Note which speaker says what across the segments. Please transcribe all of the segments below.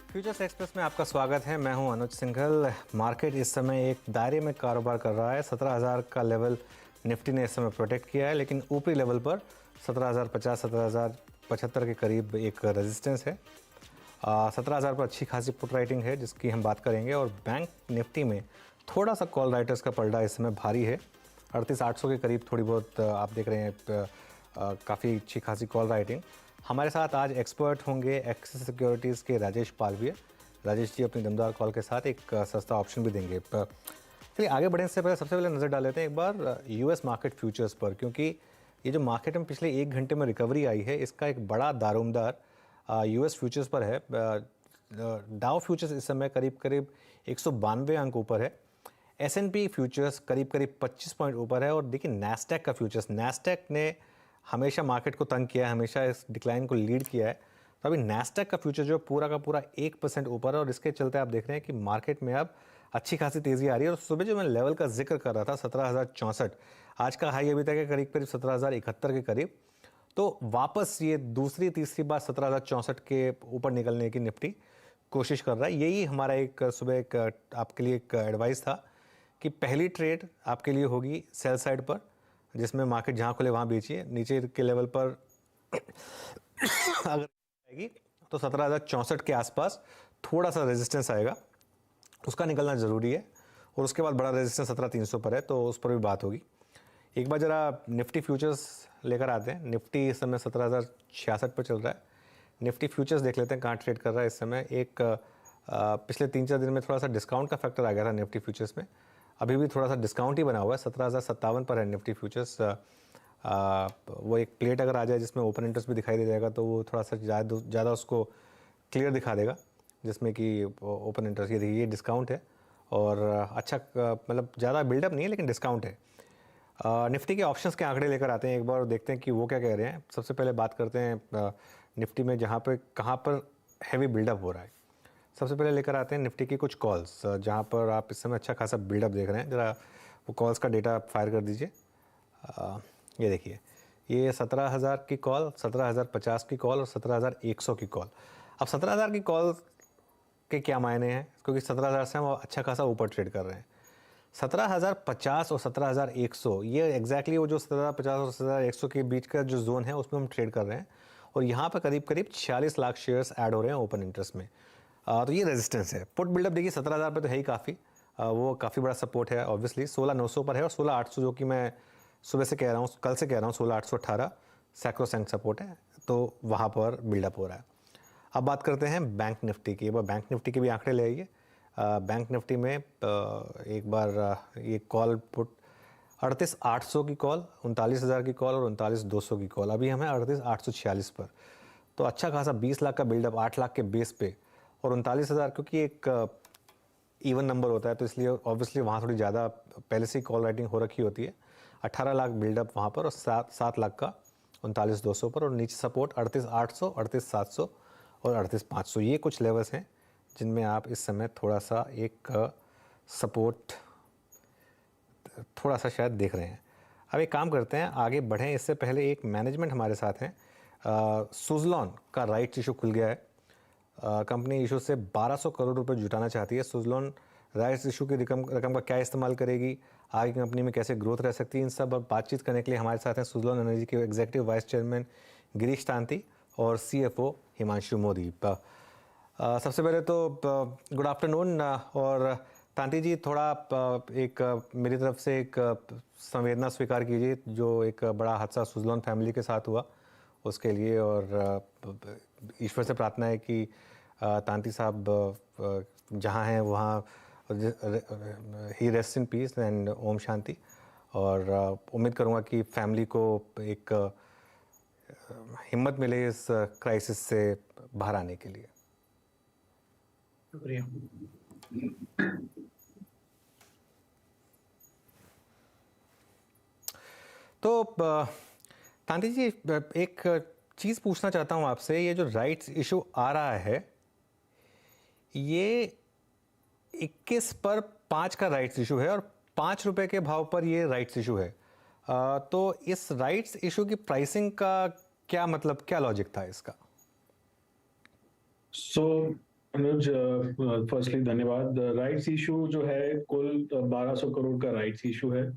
Speaker 1: Futures express में आपका स्वागत है। मैं हूं अनुज सिंघल। मार्केट इस समय एक दायरे में कारोबार कर रहा है। 17,000 का लेवल निफ्टी ने इस समय प्रोटेक्ट किया है, लेकिन ऊपरी लेवल पर 17,050 17,075 के करीब एक रेजिस्टेंस है। 17,000 पर अच्छी खासी पुट राइटिंग है जिसकी हम बात करेंगे। और बैंक निफ्टी में थोड़ा सा कॉल राइटर्स का पलड़ा इस समय भारी है। 38,800 के करीब थोड़ी बहुत आप देख रहे हैं काफ़ी अच्छी खासी कॉल राइटिंग। हमारे साथ आज एक्सपर्ट होंगे एक्सिस सिक्योरिटीज़ के राजेश पालवी। राजेश जी अपनी दमदार कॉल के साथ एक सस्ता ऑप्शन भी देंगे। चलिए आगे बढ़ने से पहले सबसे पहले नज़र डाल लेते हैं एक बार यूएस मार्केट फ्यूचर्स पर, क्योंकि ये जो मार्केट में पिछले 1 घंटे में रिकवरी आई है इसका एक बड़ा दारोमदार यूएस फ्यूचर्स पर है। डाउ फ्यूचर्स इस समय करीब करीब 192 अंक ऊपर है। S&P फ्यूचर्स करीब करीब 25 पॉइंट ऊपर है। और देखिए नैस्डैक का फ्यूचर्स, नैस्डैक ने हमेशा मार्केट को तंग किया है, हमेशा इस डिक्लाइन को लीड किया है। तो अभी नैस्डैक का फ्यूचर जो पूरा का पूरा 1% ऊपर है और इसके चलते आप देख रहे हैं कि मार्केट में अब अच्छी खासी तेज़ी आ रही है। और सुबह जो मैं लेवल का जिक्र कर रहा था 17,064, आज का हाई अभी तक है करीब करीब 17,071 के करीब। तो वापस ये दूसरी तीसरी बार 17,064 के ऊपर निकलने की निफ्टी कोशिश कर रहा है। यही हमारा एक सुबह एक आपके लिए एक एडवाइस था कि पहली ट्रेड आपके लिए होगी सेल साइड पर, जिसमें मार्केट जहाँ खुले वहाँ बेचिए। नीचे के लेवल पर अगर आएगी तो 17,064 के आसपास थोड़ा सा रेजिस्टेंस आएगा, उसका निकलना ज़रूरी है। और उसके बाद बड़ा रेजिस्टेंस 17,300 पर है, तो उस पर भी बात होगी। एक बार ज़रा निफ्टी फ्यूचर्स लेकर आते हैं। निफ्टी इस समय 17,066 पर चल रहा है। निफ्टी फ्यूचर्स देख लेते हैं कहाँ ट्रेड कर रहा है इस समय। एक पिछले 3-4 दिन में थोड़ा सा डिस्काउंट का फैक्टर आ गया था निफ्टी फ्यूचर्स में, अभी भी थोड़ा सा डिस्काउंट ही बना हुआ है। 17,057 पर है निफ्टी फ्यूचर्स। वो एक प्लेट अगर आ जाए जिसमें ओपन इंटरेस्ट भी दिखाई दे जाएगा तो वो थोड़ा सा ज़्यादा उसको क्लियर दिखा देगा, जिसमें कि ओपन इंटरेस्ट ये डिस्काउंट है। और अच्छा मतलब ज़्यादा बिल्डअप नहीं है लेकिन डिस्काउंट है। निफ्टी के ऑप्शंस के आंकड़े लेकर आते हैं एक बार और देखते हैं कि वो क्या कह रहे हैं। सबसे पहले बात करते हैं निफ्टी में जहाँ पर कहाँ पर हैवी बिल्डअप हो रहा है। सबसे पहले लेकर आते हैं निफ्टी की कुछ कॉल्स, जहाँ पर आप इस समय अच्छा खासा बिल्डअप देख रहे हैं। ज़रा वो कॉल्स का डेटा फायर कर दीजिए। ये देखिए, ये 17,000 की कॉल, 17,050 की कॉल और 17,100 की कॉल। अब 17,000 की कॉल के क्या मायने हैं, क्योंकि 17,000 से हम अच्छा खासा ऊपर ट्रेड कर रहे हैं। 17,050 और 17,100 ये एग्जैक्टली वो जो 17,050 और 17,100 के बीच का जो जोन है उसमें हम ट्रेड कर रहे हैं। और यहाँ पर करीब करीब 46 लाख शेयर्स ऐड हो रहे हैं ओपन इंटरेस्ट में। तो ये रेजिस्टेंस है। पुट बिल्डअप देखिए 17,000 पे तो है ही काफ़ी, वो काफ़ी बड़ा सपोर्ट है ऑब्वियसली। 16,900 पर है और 16,800 जो कि मैं सुबह से कह रहा हूँ, कल से कह रहा हूँ, 16,818 सैक्रोसैंक्ट सपोर्ट है, तो वहाँ पर बिल्डअप हो रहा है। अब बात करते हैं बैंक निफ्टी की। एक बार बैंक निफ्टी के भी आंकड़े ले आइए। बैंक निफ्टी में एक बार ये कॉल पुट 38,800 की कॉल, 39,000 की कॉल और 39,200 की कॉल। अभी हम हैं 38,846 पर, तो अच्छा खासा 20 लाख का बिल्डअप 8 लाख के बेस पे। और 39,000 क्योंकि एक इवन नंबर होता है तो इसलिए ऑब्वियसली वहाँ थोड़ी ज़्यादा पहले से ही कॉल राइटिंग हो रखी होती है। 18 लाख बिल्डअप वहाँ पर और 7 लाख का 39,200 पर। और नीचे सपोर्ट 38,800, 38,700 और 38,500। ये कुछ लेवल्स हैं जिनमें आप इस समय थोड़ा सा एक सपोर्ट थोड़ा सा शायद देख रहे हैं। अब एक काम करते हैं, आगे बढ़ें इससे पहले एक मैनेजमेंट हमारे साथ हैं। सुज़लॉन का राइट्स इशू खुल गया है। कंपनी इशू से 1200 करोड़ रुपए जुटाना चाहती है। सुज़लॉन राइट्स इशू की रकम का क्या इस्तेमाल करेगी, आगे कंपनी में कैसे ग्रोथ रह सकती है, इन सब बातचीत करने के लिए हमारे साथ हैं सुज़लॉन एनर्जी के executive vice chairman Girish Tanti और CFO हिमांशु मोदी। सबसे पहले तो गुड आफ्टरनून। और तांती जी थोड़ा एक मेरी तरफ से एक संवेदना स्वीकार कीजिए जो एक बड़ा हादसा सुज़लॉन फैमिली के साथ हुआ उसके लिए। और ईश्वर से प्रार्थना है कि तांती साहब जहाँ हैं वहाँ ही rest in peace and Om Shanti. और उम्मीद करूँगा कि फैमिली को एक हिम्मत मिले इस क्राइसिस से बाहर आने के लिए।
Speaker 2: शुक्रिया।
Speaker 1: तो तांती जी एक चीज़ पूछना चाहता हूँ आपसे, ये जो राइट्स इशू आ रहा है ये 21 पर 5 का राइट्स इशू है और 5 रुपए के भाव पर ये राइट्स इशू है। तो इस राइट्स इशू की प्राइसिंग का क्या मतलब, क्या लॉजिक था इसका?
Speaker 2: सो अनुज, फर्स्टली धन्यवाद। राइट्स इशू जो है, कुल 1200 करोड़ का राइट्स इशू है।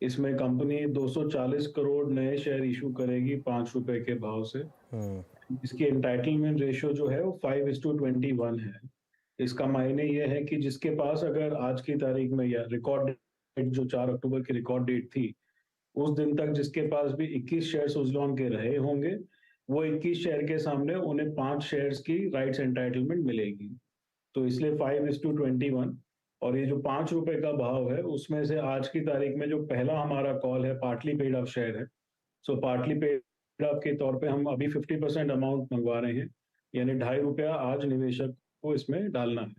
Speaker 2: इसमें कंपनी 240 करोड़ नए शेयर इशू करेगी 5 रुपए के भाव से। इसकी एंटाइटलमेंट रेशियो जो है वो 5:21 है। इसका मायने ये है कि जिसके पास अगर आज की तारीख में, या रिकॉर्ड डेट जो 4 अक्टूबर की रिकॉर्ड डेट थी, उस दिन तक जिसके पास भी 21 शेयर सुजलॉन के रहे होंगे, वो 21 शेयर के सामने उन्हें 5 शेयर्स की राइट्स एंटाइटलमेंट मिलेगी। तो इसलिए 5:21। और ये जो 5 रुपए का भाव है, उसमें से आज की तारीख में जो पहला हमारा कॉल है, पार्टली पेड अप शेयर है। सो पार्टली पेड अप के तौर पे हम अभी 50% अमाउंट मंगवा रहे हैं, यानी ₹2.5 आज निवेशक को इसमें डालना है,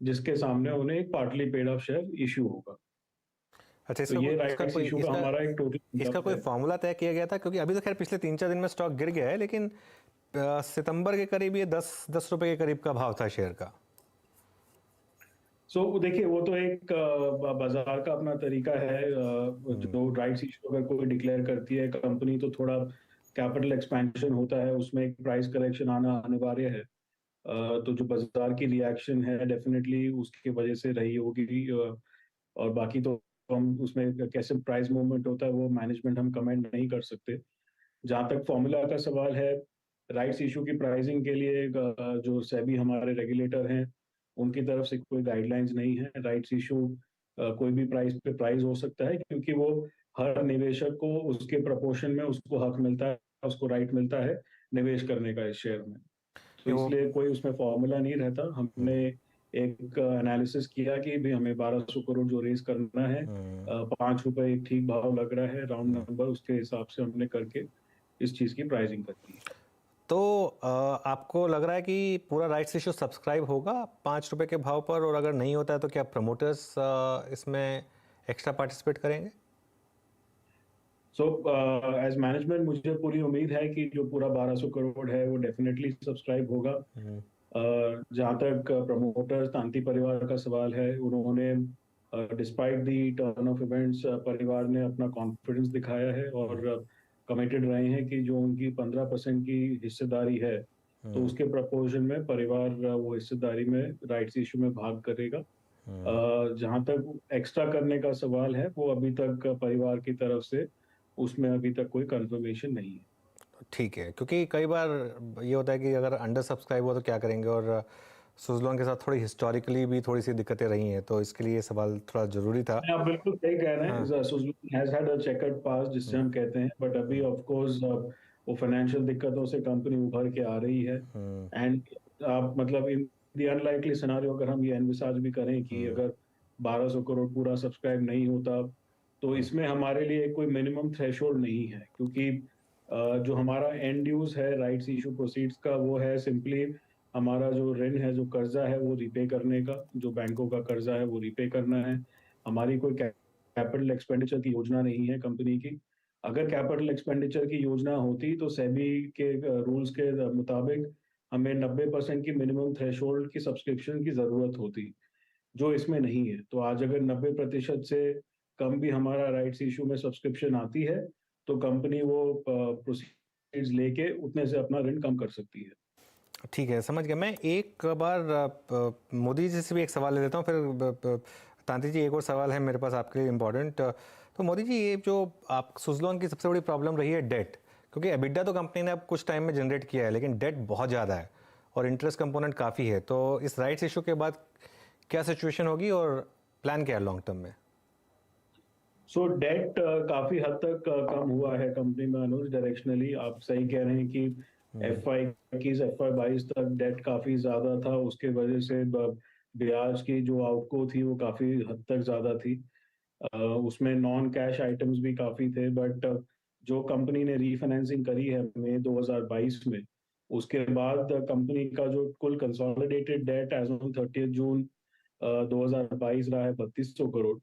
Speaker 2: जिसके सामने उन्हें एक partly paid up share issue होगा।
Speaker 1: अच्छा,
Speaker 2: तो ये राइट्स इशू का हमारा एक
Speaker 1: इसका
Speaker 2: टोटल
Speaker 1: कोई
Speaker 2: है।
Speaker 1: फॉर्मूला तय किया गया था? क्योंकि अभी तो खैर पिछले 3-4 दिन में स्टॉक गिर गया है, लेकिन सितंबर के करीब ये 10 रुपए के करीब का भाव था शेयर का।
Speaker 2: देखिए, वो तो एक बाजार का अपना तरीका है। जो राइट्स इशू अगर कोई डिक्लेयर करती है कंपनी, तो थोड़ा कैपिटल एक्सपेंशन होता है, उसमें एक प्राइस करेक्शन आना अनिवार्य है। तो जो बाजार की रिएक्शन है, डेफिनेटली उसकी वजह से रही होगी। और बाकी तो हम उसमें कैसे प्राइस मूवमेंट होता है, वो मैनेजमेंट हम कमेंट नहीं कर सकते। जहाँ तक फॉर्मूला का सवाल है, राइट्स इशू की प्राइसिंग के लिए जो सेबी हमारे रेगुलेटर हैं, उनकी तरफ से कोई गाइडलाइंस नहीं है। राइट्स इशू कोई भी प्राइस पे प्राइस हो सकता है, क्योंकि वो हर निवेशक को उसके प्रपोर्शन में उसको हक मिलता है, उसको राइट मिलता है निवेश करने का इस शेयर में। तो
Speaker 1: वो
Speaker 2: इसलिए कोई उसमें फॉर्मूला नहीं रहता। हमने एक एनालिसिस किया कि भी हमें 1200 करोड़ जो रेज करना है, 5 रुपए एक ठीक भाव लग रहा है, राउंड नंबर, उसके हिसाब से हमने करके इस चीज की प्राइसिंग करती है।
Speaker 1: तो आपको लग रहा है कि पूरा राइट्स इशू सब्सक्राइब होगा 5 रुपए के भाव पर? और अगर नहीं होता है तो क्या प्रमोटर्स इसमें एक्स्ट्रा पार्टिसिपेट करेंगे?
Speaker 2: सो एज मैनेजमेंट मुझे पूरी उम्मीद है कि जो पूरा 1200 करोड़ है वो डेफिनेटली सब्सक्राइब होगा। जहाँ तक प्रमोटर्स तांती परिवार का सवाल है, उन्होंने डिस्पाइट दी टर्न ऑफ इवेंट्स, परिवार ने अपना कॉन्फिडेंस दिखाया है और कमिटेड रहे हैं कि जो उनकी 15% की हिस्सेदारी है, तो उसके प्रपोर्शन में परिवार वो हिस्सेदारी में राइट्स इशू में भाग करेगा। जहाँ तक एक्स्ट्रा करने का सवाल है, वो अभी तक परिवार की तरफ से उसमें अभी तक कोई कंफर्मेशन नहीं है।
Speaker 1: ठीक है, क्योंकि कई बार ये होता है कि अगर अंडर सब्सक्राइब हुआ तो क्या करेंगे, और सुजलॉन के साथ थोड़ी हिस्टोरिकली भी थोड़ी सी दिक्कतें रही हैं, तो इसके लिए ये सवाल थोड़ा ज़रूरी था।
Speaker 2: आप बिल्कुल सही कह रहे
Speaker 1: हाँ।
Speaker 2: हैं। Suzuki has had a chequered past, जिससे हम कहते हैं, बट अभी ऑफ कोर्स वो फाइनेंशियल दिक्कतों से कंपनी उभर के आ रही है। एंड आप मतलब इन द अनलाइकली सिनेरियो, अगर हम ये एनविसाज भी करें कि अगर 1200 करोड़ पूरा सब्सक्राइब नहीं होता, तो इसमें हमारे लिए कोई मिनिमम थ्रेशोल्ड नहीं है, क्योंकि जो हमारा एंड यूज है राइट्स इशू प्रोसीड्स का, वो है सिंपली हमारा जो ऋण है, जो कर्जा है, वो रिपे करने का, जो बैंकों का कर्जा है वो रिपे करना है। हमारी कोई कैपिटल एक्सपेंडिचर की योजना नहीं है कंपनी की। अगर कैपिटल एक्सपेंडिचर की योजना होती, तो सेबी के रूल्स के मुताबिक हमें 90% की मिनिमम थ्रेशोल्ड की सब्सक्रिप्शन की जरूरत होती, जो इसमें नहीं है। तो आज अगर 90% से कम भी हमारा राइट्स इशू में सब्सक्रिप्शन आती है, तो कंपनी वो प्रोसीड्स लेके उतने से अपना ऋण कम कर सकती है।
Speaker 1: ठीक है, समझ गया। मैं एक बार मोदी जी से भी एक सवाल ले लेता हूँ, फिर तांती जी एक और सवाल है मेरे पास आपके लिए इम्पोर्टेंट। तो मोदी जी, ये जो आप सुजलॉन की सबसे बड़ी प्रॉब्लम रही है डेट, क्योंकि एबिडा तो कंपनी ने अब कुछ टाइम में जनरेट किया है, लेकिन डेट बहुत ज़्यादा है और इंटरेस्ट कंपोनेंट काफ़ी है। तो इस राइट्स इशू के बाद क्या सिचुएशन होगी और प्लान क्या है लॉन्ग टर्म में?
Speaker 2: सो डेट काफी हद तक कम हुआ है कंपनी में अनुज। डायरेक्शनली आप सही कह रहे हैं कि FY 21 FY 22 तक डेट काफी ज्यादा था, उसके वजह से ब्याज की जो आउटगो थी वो काफी हद तक ज्यादा थी। उसमें नॉन कैश आइटम्स भी काफी थे, बट जो कंपनी ने रीफाइनेंसिंग करी है मई 2022 में, उसके बाद कंपनी का जो कुल कंसोलिडेटेड डेट एज ऑन 30 जून 2022 रहा है 3200 करोड़।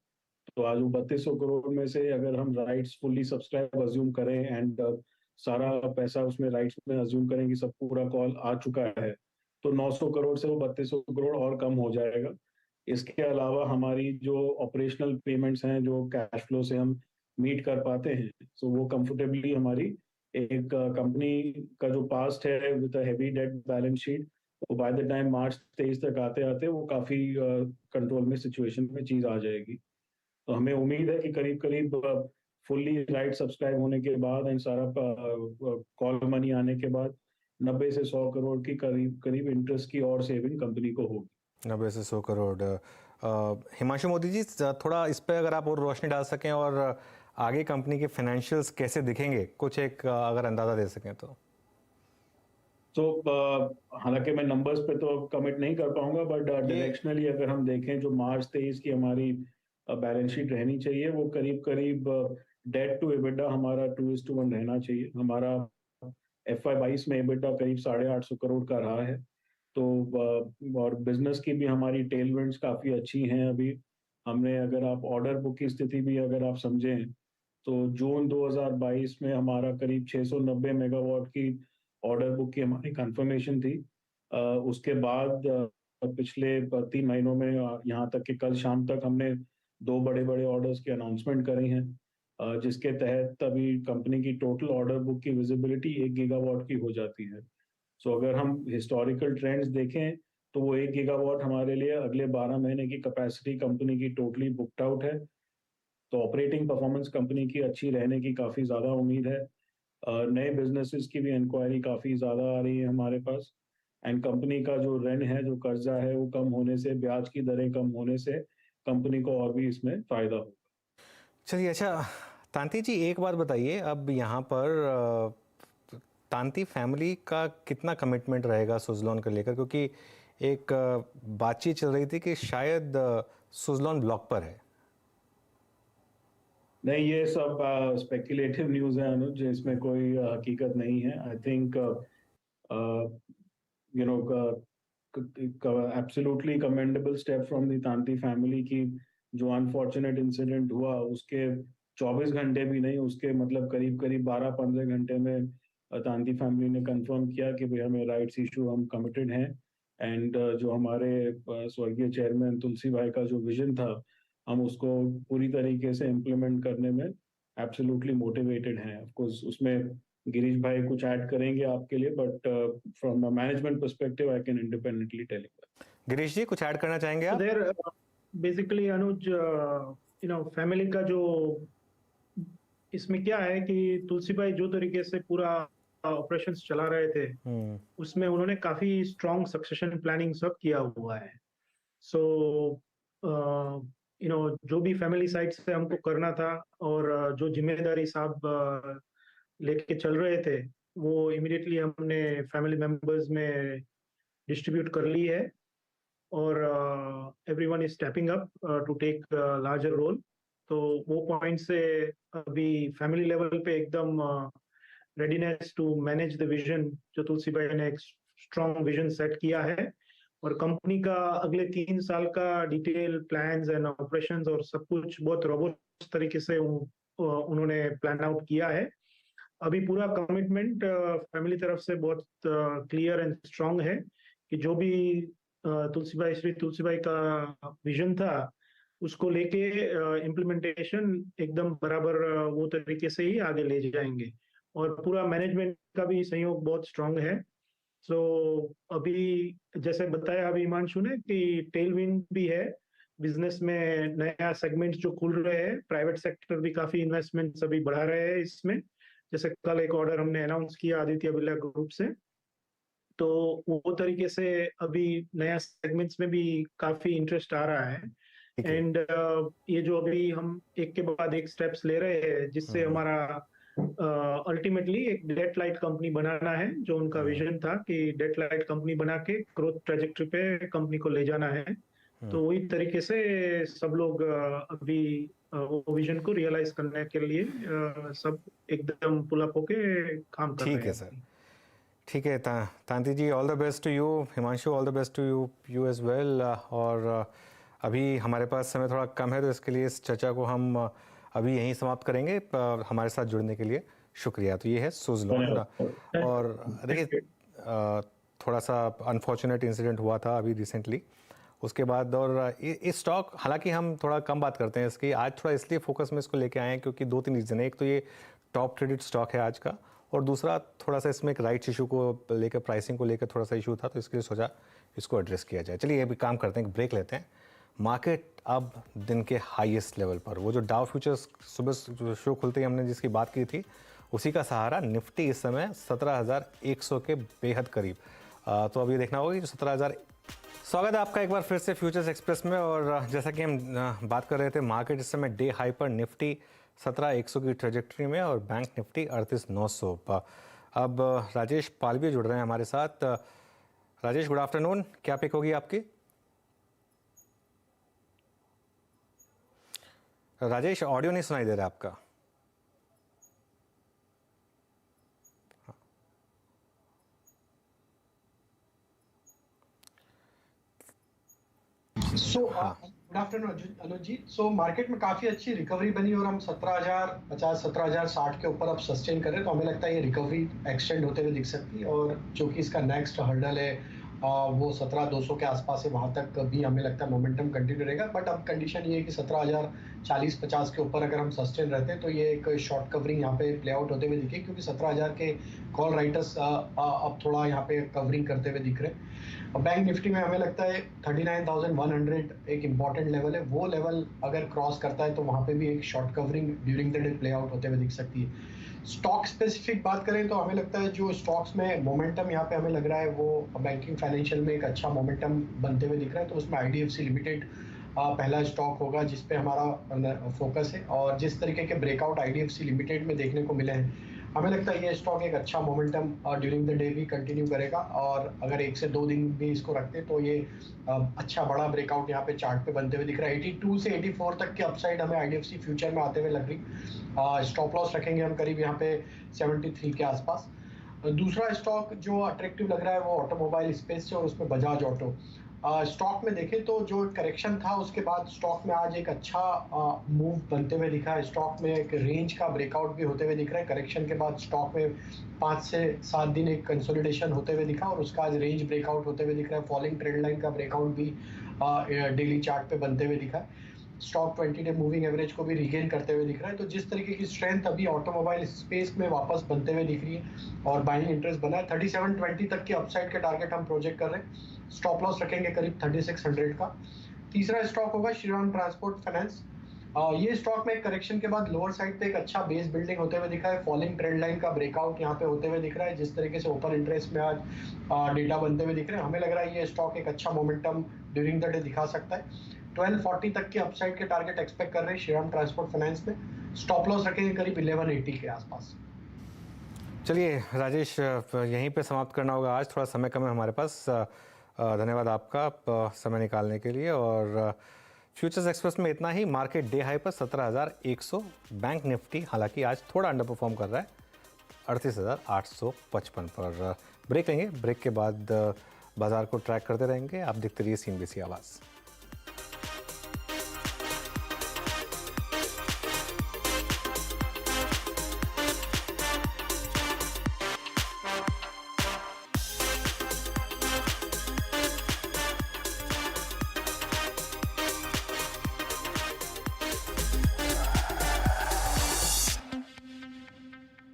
Speaker 2: तो आज वो 3200 करोड़ में से अगर हम राइट्स फुल्ली सब्सक्राइब अज्यूम करें, एंड सारा पैसा उसमें राइट्स में अज्यूम करें कि सब पूरा कॉल आ चुका है, तो 900 करोड़ से वो 3200 करोड़ और कम हो जाएगा। इसके अलावा हमारी जो ऑपरेशनल पेमेंट्स हैं, जो कैश फ्लो से हम मीट कर पाते हैं, सो वो कंफर्टेबली हमारी एक कंपनी का जो पास्ट है with heavy debt balance sheet, तो बाय द टाइम मार्च 23 तक आते आते वो काफ़ी कंट्रोल में सिचुएशन में चीज़ आ जाएगी। तो हमें उम्मीद है कि करीब करीब फुल्ली राइट सब्सक्राइब होने के बाद एंड सारा कॉल मनी आने के बाद 90 से 100 करोड़ की करीब करीब इंटरेस्ट की और सेविंग कंपनी को होगी।
Speaker 1: 90 से 100 करोड़। हिमांशु मोदी जी, थोड़ा इस पे अगर आप और रोशनी डाल सकें और आगे कंपनी के फाइनेंशियल्स कैसे दिखेंगे, कुछ एक अगर अंदाज़ा दे सकें तो।
Speaker 2: तो हालांकि मैं नंबर्स पे तो कमिट नहीं कर पाऊंगा, बट
Speaker 1: ये
Speaker 2: डायरेक्शनली अगर हम देखें जो मार्च 23 की हमारी बैलेंस शीट रहनी चाहिए वो करीब करीब डेट टू एबिटा हमारा 2:1 रहना चाहिए। हमारा FY 22 में एबिटा करीब 850 करोड़ का रहा है। तो और बिजनेस की भी हमारी टेलविंड्स काफ़ी अच्छी हैं अभी। हमने अगर आप ऑर्डर बुक की स्थिति भी अगर आप समझें तो जून 2022 में हमारा करीब 690 मेगावाट की ऑर्डर बुक की हमारी कंफर्मेशन थी। उसके बाद पिछले 3 महीनों में यहाँ तक कि कल शाम तक हमने 2 बड़े-बड़े ऑर्डर्स की अनाउंसमेंट करी हैं, जिसके तहत अभी कंपनी की टोटल ऑर्डर बुक की विजिबिलिटी 1 गीगावाट की हो जाती है। सो अगर हम हिस्टोरिकल ट्रेंड्स देखें तो वो 1 गीगावाट हमारे लिए अगले 12 महीने की कैपेसिटी कंपनी की टोटली बुक्ड आउट है। तो ऑपरेटिंग परफॉर्मेंस कंपनी की अच्छी रहने की काफ़ी ज़्यादा उम्मीद है। नए बिजनेसेस की भी इंक्वायरी काफ़ी ज़्यादा आ रही है हमारे पास। एंड कंपनी का जो ऋण है, जो कर्जा है, वो कम होने से, ब्याज की दरें कम होने से कंपनी को और भी इसमें फ़ायदा होगा।
Speaker 1: चलिए, अच्छा तांती जी एक बात बताइए, अब यहाँ पर तांती फैमिली का कितना कमिटमेंट रहेगा सुजलॉन को लेकर, क्योंकि एक बातचीत चल रही थी कि शायद सुजलॉन ब्लॉक पर है।
Speaker 2: नहीं, ये सब स्पेक्युलेटिव न्यूज़ है अनुज, इसमें कोई हकीकत नहीं है। I think you know absolutely commendable step from the Tanti family की जो अनफॉर्चुनेट इंसिडेंट हुआ उसके 24 घंटे भी नहीं, उसके मतलब करीब करीब 12-15 घंटे में तांती फैमिली ने कंफर्म किया कि भाई हमें राइट्स इशू, हम कमिटेड हैं। एंड जो हमारे स्वर्गीय चेयरमैन तुलसी भाई का जो विजन था, हम उसको पूरी तरीके से इम्प्लीमेंट करने में एब्सोल्युटली मोटिवेटेड हैं। ऑफ कोर्स उसमें गिरीश भाई कुछ ऐड करेंगे आपके लिए, but from a management perspective I can independently tell you.
Speaker 1: Girish ji, कुछ ऐड करना चाहेंगे
Speaker 3: So
Speaker 1: आप?
Speaker 3: there, basically अनुज, फैमिली का जो इसमें क्या है कि तुलसी भाई जो तरीके से पूरा ऑपरेशंस चला रहे थे उसमें उन्होंने काफी स्ट्रॉन्ग सक्सेशन प्लानिंग सब किया हुआ है। सो जो भी फैमिली साइड से हमको करना था और जो जिम्मेदारी साहब लेके चल रहे थे वो इमिडिएटली हमने फैमिली मेंबर्स में डिस्ट्रीब्यूट कर ली है और everyone is stepping up to take larger role. तो वो पॉइंट से अभी फैमिली लेवल पे एकदम readiness to manage the vision, जो तुलसी भाई ने एक स्ट्रॉन्ग विजन सेट किया है और कंपनी का अगले 3 साल का डिटेल प्लान्स एंड ऑपरेशंस और सब कुछ बहुत रोबस्ट तरीके से उन्होंने प्लान आउट किया है। अभी पूरा कमिटमेंट फैमिली तरफ से बहुत क्लियर एंड स्ट्रॉन्ग है कि जो भी श्री तुलसी भाई का विजन था उसको लेके इम्प्लीमेंटेशन एकदम बराबर वो तरीके से ही आगे ले जाएंगे और पूरा मैनेजमेंट का भी सहयोग बहुत स्ट्रांग है। सो अभी जैसे बताया अभी हिमांशु ने कि टेल विंड भी है बिजनेस में, नया सेगमेंट्स जो खुल रहे हैं, प्राइवेट सेक्टर भी काफी इन्वेस्टमेंट्स अभी बढ़ा रहे हैं इसमें। जैसे कल एक ऑर्डर हमने अनाउंस किया आदित्य बिरला ग्रुप से, तो वो तरीके से अभी नया सेगमेंट्स में भी काफी इंटरेस्ट आ रहा है। एंड ये जो अभी हम एक के बाद एक स्टेप्स ले रहे हैं जिससे हमारा अल्टीमेटली एक डेट लाइट कंपनी बनाना है, जो उनका विजन था कि डेट लाइट कंपनी बना के ग्रोथ ट्रेजेक्टरी पे कंपनी को ले जाना है। तो वही तरीके से सब लोग अभी वो विजन को रियलाइज करने के लिए सब एकदम पुल अप होके काम कर रहे हैं।
Speaker 1: ठीक है सर, ठीक है। Tanti ji, all the best to you. Himanshu, all the best to you as well. और अभी हमारे पास समय थोड़ा कम है तो इसके लिए इस चर्चा को हम अभी यहीं समाप्त करेंगे। हमारे साथ जुड़ने के लिए शुक्रिया। तो ये है सुजलॉन। और देखिए, थोड़ा सा अनफॉर्चुनेट इंसिडेंट हुआ था अभी रिसेंटली, उसके बाद और इस स्टॉक, हालांकि हम थोड़ा कम बात करते हैं इसकी, आज थोड़ा इसलिए फोकस में इसको लेके आए हैं क्योंकि 2-3 रीज़न है। एक तो ये टॉप ट्रेडेड स्टॉक है आज का, और दूसरा थोड़ा सा इसमें एक राइट्स इशू को लेकर, प्राइसिंग को लेकर थोड़ा सा इशू था, तो इसके लिए सोचा इसको एड्रेस किया जाए। चलिए अभी काम करते हैं, एक ब्रेक लेते हैं। मार्केट अब दिन के हाईएस्ट लेवल पर, वो जो डाउ फ्यूचर्स सुबह शो खुलते ही हमने जिसकी बात की थी उसी का सहारा, निफ्टी इस समय 17,100 के बेहद करीब। तो अब ये देखना होगा कि जो 17,000। स्वागत है आपका एक बार फिर से फ्यूचर्स एक्सप्रेस में। और जैसा कि हम बात कर रहे थे, मार्केट इस समय डे हाई पर, निफ्टी 17,100 की ट्रेजेक्ट्री में और बैंक निफ्टी 38,900 पर। अब राजेश पालवी जुड़ रहे हैं हमारे साथ। राजेश, गुड आफ्टरनून, क्या पिक होगी आपकी? राजेश, ऑडियो नहीं सुनाई दे रहा आपका।
Speaker 4: गुड आफ्टरनून अनुज जी। सो मार्केट में काफी अच्छी रिकवरी बनी और हम 17,050 17,060 के ऊपर अब सस्टेन कर रहे हैं, तो हमें लगता है ये रिकवरी एक्सटेंड होते हुए दिख सकती है। और जो कि इसका नेक्स्ट हर्डल है वो 17,200 के आसपास है, वहां तक भी हमें लगता है मोमेंटम कंटिन्यू रहेगा। बट अब कंडीशन ये है कि 17,040-50 के ऊपर अगर हम सस्टेन रहते हैं तो ये एक शॉर्ट कवरिंग यहाँ पे प्ले आउट होते हुए दिखे, क्योंकि 17,000 के कॉल राइटर्स अब थोड़ा यहाँ पे कवरिंग करते हुए दिख रहे हैं। बैंक निफ्टी में हमें लगता है 39,100 एक इंपॉर्टेंट लेवल है, वो लेवल अगर क्रॉस करता है तो वहां पे भी एक short covering during the day play out होते हुए दिख सकती है। स्टॉक स्पेसिफिक बात करें तो हमें लगता है जो स्टॉक्स में मोमेंटम यहाँ पे हमें लग रहा है वो बैंकिंग फाइनेंशियल में एक अच्छा मोमेंटम बनते हुए दिख रहा है, तो उसमें IDFC लिमिटेड पहला स्टॉक होगा जिस पे हमारा फोकस है। और जिस तरीके के ब्रेकआउट IDFC लिमिटेड में देखने को मिले हैं, हमें लगता है ये स्टॉक एक अच्छा मोमेंटम ड्यूरिंग द डे भी कंटिन्यू करेगा। और अगर 1 से 2 दिन भी इसको रखते हैं तो ये अच्छा बड़ा ब्रेकआउट यहाँ पे चार्ट पे बनते हुए दिख रहा है। 82 से 84 तक की अपसाइड हमें IDFC फ्यूचर में आते हुए लग रही। स्टॉप लॉस रखेंगे हम करीब यहाँ पे 73 के आसपास। दूसरा स्टॉक जो अट्रैक्टिव लग रहा है वो ऑटोमोबाइल स्पेस से, और उसमें बजाज ऑटो। स्टॉक में देखें तो जो करेक्शन था उसके बाद स्टॉक में आज एक अच्छा मूव बनते हुए दिखा है। स्टॉक में एक रेंज का ब्रेकआउट भी होते हुए दिख रहा है। करेक्शन के बाद स्टॉक में 5 से 7 दिन एक कंसोलिडेशन होते हुए दिखा और उसका आज रेंज ब्रेकआउट होते हुए दिख रहा है। फॉलिंग ट्रेंड लाइन का ब्रेकआउट भी डेली चार्ट पे बनते हुए दिखा है। स्टॉक 20 डे मूविंग एवरेज को भी रिगेन करते हुए दिख रहा है। तो जिस तरीके की स्ट्रेंथ अभी ऑटोमोबाइल स्पेस में वापस बनते हुए दिख रही है और बाइंग इंटरेस्ट बना है, 3720 तक की अपसाइड के टारगेट हम प्रोजेक्ट कर रहे हैं। स्टॉप लॉस रखेंगे करीब 3600 का। तीसरा स्टॉक होगा श्रीराम ट्रांसपोर्ट फाइनेंस। ये स्टॉक में एक करेक्शन के बाद लोअर साइड पे एक अच्छा बेस बिल्डिंग होते हुए दिखा है। फॉलिंग ट्रेंड लाइन का ब्रेकआउट यहाँ पे होते हुए दिख रहा है। जिस तरीके से ओपन इंटरेस्ट में आज डेटा बनते हुए दिख रहे हैं, हमें लग रहा है ये स्टॉक एक अच्छा मोमेंटम ड्यूरिंग द डे दिखा सकता है। 1240 तक के अपसाइड के टारगेट एक्सपेक्ट कर रहे हैं श्रीराम ट्रांसपोर्ट फाइनेंस में। स्टॉप लॉस रखेंगे करीब 1180 के आसपास।
Speaker 1: चलिए राजेश, यहीं पे समाप्त करना होगा आज, थोड़ा समय कम है हमारे पास। धन्यवाद आपका समय निकालने के लिए। और फ्यूचर्स एक्सप्रेस में इतना ही। मार्केट डे हाई पर 17,100, बैंक निफ्टी हालांकि आज थोड़ा अंडर परफॉर्म कर रहा है 38,855 पर। ब्रेक लेंगे, ब्रेक के बाद बाजार को ट्रैक करते रहेंगे। आप देखते रहिए CNBC आवाज़।